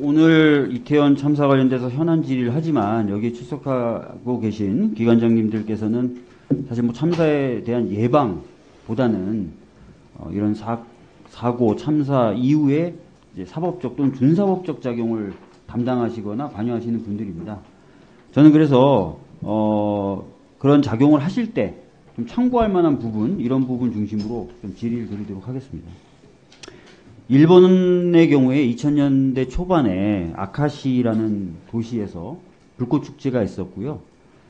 오늘 이태원 참사 관련돼서 현안 질의를 하지만 여기 출석하고 계신 기관장님들께서는 사실 뭐 참사에 대한 예방보다는 이런 사고, 참사 이후에 이제 사법적 또는 준사법적 작용을 담당하시거나 관여하시는 분들입니다. 저는 그래서 그런 작용을 하실 때 좀 참고할 만한 부분, 이런 부분 중심으로 좀 질의를 드리도록 하겠습니다. 일본의 경우에 2000년대 초반에 아카시라는 도시에서 불꽃축제가 있었고요.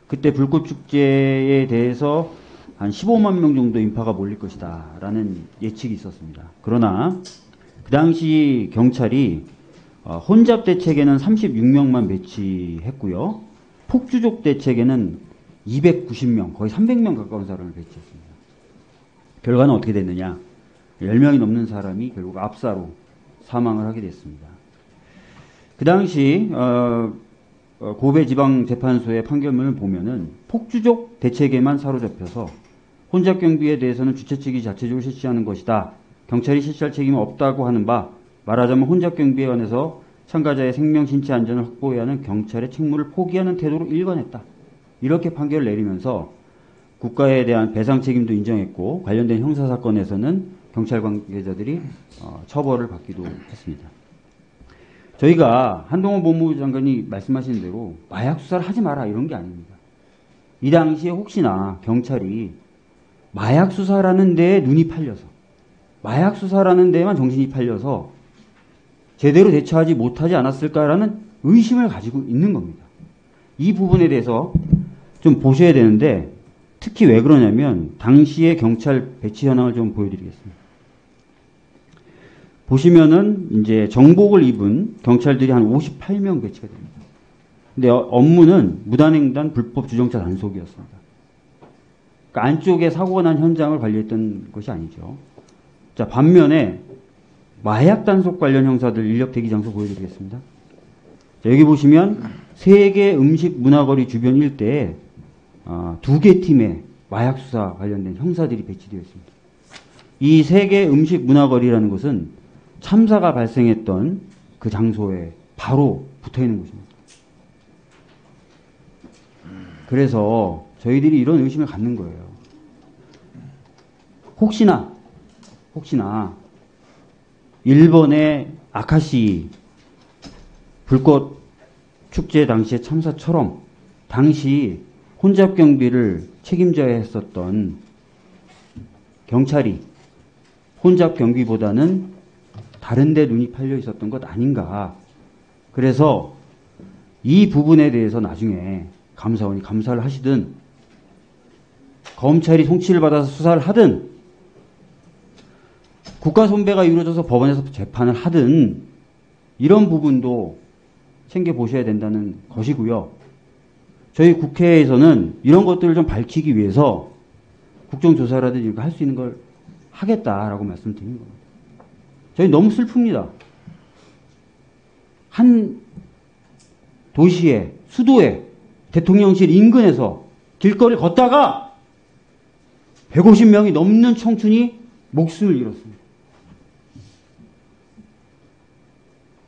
그때 불꽃축제에 대해서 한 15만 명 정도 인파가 몰릴 것이다 라는 예측이 있었습니다. 그러나 그 당시 경찰이 혼잡 대책에는 36명만 배치했고요. 폭주족 대책에는 290명, 거의 300명 가까운 사람을 배치했습니다. 결과는 어떻게 됐느냐? 10명이 넘는 사람이 결국 압사로 사망을 하게 됐습니다. 그 당시 고베지방재판소의 판결문을 보면은 폭주족 대책에만 사로잡혀서 혼잡 경비에 대해서는 주최 측이 자체적으로 실시하는 것이다. 경찰이 실시할 책임은 없다고 하는 바, 말하자면 혼잡 경비에 관해서 참가자의 생명, 신체 안전을 확보해야 하는 경찰의 책무를 포기하는 태도로 일관했다. 이렇게 판결을 내리면서 국가에 대한 배상 책임도 인정했고 관련된 형사사건에서는 경찰 관계자들이 처벌을 받기도 했습니다. 저희가 한동훈 법무부 장관이 말씀하신 대로 마약 수사를 하지 마라 이런 게 아닙니다. 이 당시에 혹시나 경찰이 마약 수사라는 데에 눈이 팔려서 마약 수사라는 데에만 정신이 팔려서 제대로 대처하지 못하지 않았을까라는 의심을 가지고 있는 겁니다. 이 부분에 대해서 좀 보셔야 되는데 특히 왜 그러냐면 당시의 경찰 배치 현황을 좀 보여드리겠습니다. 보시면은 이제 정복을 입은 경찰들이 한 58명 배치가 됩니다. 근데 업무는 무단횡단 불법 주정차 단속이었습니다. 그러니까 안쪽에 사고가 난 현장을 관리했던 것이 아니죠. 자, 반면에 마약 단속 관련 형사들 인력 대기 장소 보여드리겠습니다. 자, 여기 보시면 세계 음식 문화거리 주변 일대에 2개 팀의 마약 수사 관련된 형사들이 배치되어 있습니다. 이 세계 음식 문화거리라는 것은 참사가 발생했던 그 장소에 바로 붙어 있는 곳입니다. 그래서 저희들이 이런 의심을 갖는 거예요. 혹시나 일본의 아카시 불꽃 축제 당시의 참사처럼 당시 혼잡 경비를 책임져야 했었던 경찰이 혼잡 경비보다는 다른 데 눈이 팔려 있었던 것 아닌가. 그래서 이 부분에 대해서 나중에 감사원이 감사를 하시든 검찰이 송치를 받아서 수사를 하든 국가 손배가 이루어져서 법원에서 재판을 하든 이런 부분도 챙겨보셔야 된다는 것이고요. 저희 국회에서는 이런 것들을 좀 밝히기 위해서 국정조사라든지 이렇게 할 수 있는 걸 하겠다라고 말씀드리는 겁니다. 저희 너무 슬픕니다. 한 도시에, 수도에, 대통령실 인근에서 길거리를 걷다가 150명이 넘는 청춘이 목숨을 잃었습니다.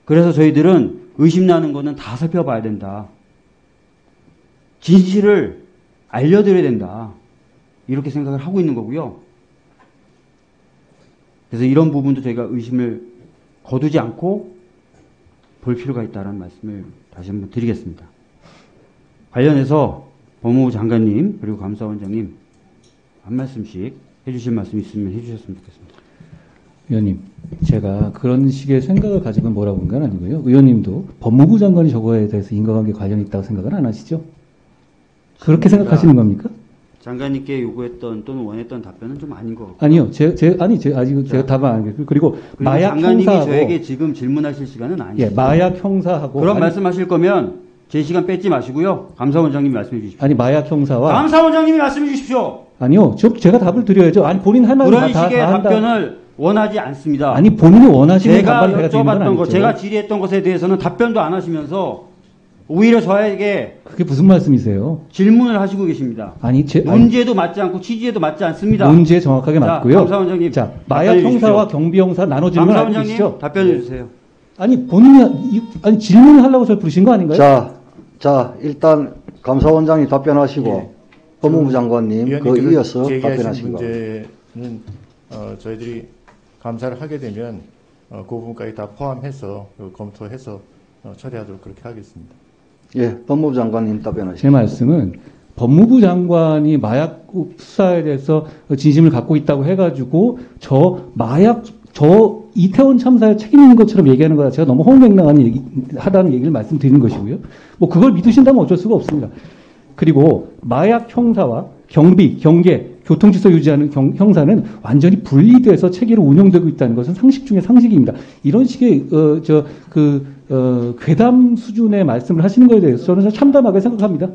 그래서 저희들은 의심나는 거는 다 살펴봐야 된다. 진실을 알려드려야 된다. 이렇게 생각을 하고 있는 거고요. 그래서 이런 부분도 저희가 의심을 거두지 않고 볼 필요가 있다는 말씀을 다시 한번 드리겠습니다. 관련해서 법무부 장관님 그리고 감사원장님 한 말씀씩 해주실 말씀 있으면 해주셨으면 좋겠습니다. 의원님, 제가 그런 식의 생각을 가지고 뭐라고 한 건 아니고요. 의원님도 법무부 장관이 저거에 대해서 인과관계 관련이 있다고 생각은 안 하시죠? 그렇게 생각하시는 겁니까? 장관님께 요구했던 또는 원했던 답변은 좀 아닌 것 같고. 아니요. 제가 답은 안 하겠고. 그리고 마약 장관님이 형사하고 저에게 지금 질문하실 시간은 아니에요. 예, 마약 형사하고 그런 말씀하실 거면 제 시간 뺏지 마시고요. 감사원장님이 말씀해 주십시오. 아니 마약 형사와 감사원장님이 말씀해 주십시오. 아니요. 제가 답을 드려야죠. 아니 본인 할 말은 그런 다 식의 한다. 답변을 원하지 않습니다. 아니 본인이 원하시는 제가 답변을 제가 여쭤봤던 것, 제가 질의했던 것에 대해서는 답변도 안 하시면서 오히려 저에게 그게 무슨 말씀이세요? 질문을 하시고 계십니다. 아니 문제도 맞지 않고 취지에도 맞지 않습니다. 문제 정확하게 자, 맞고요. 감사원장님, 자, 마약 형사와 경비 형사 나눠 질문 알고 감사원장님 계시죠? 답변해 주세요. 아니 본인이 아니 질문을 하려고 저를 부르신 거 아닌가요? 자, 일단 감사원장이 답변하시고 예. 법무부 장관님 그 위원님께서 이어서 제기하신 답변하시기 바랍니다. 문제는 저희들이 감사를 하게 되면 그 부분까지 다 포함해서 검토해서 처리하도록 그렇게 하겠습니다. 예, 법무부 장관님 답변하시죠. 제 말씀은 법무부 장관이 마약 수사에 대해서 진심을 갖고 있다고 해가지고 저 이태원 참사에 책임 있는 것처럼 얘기하는 거라 제가 너무 허무맹랑하다는 얘기를 말씀드리는 것이고요. 뭐 그걸 믿으신다면 어쩔 수가 없습니다. 그리고 마약 형사와 경비, 경계, 교통질서 유지하는 형사는 완전히 분리돼서 체계로 운영되고 있다는 것은 상식 중의 상식입니다. 이런 식의 괴담 수준의 말씀을 하시는 것에 대해서 저는 참담하게 생각합니다.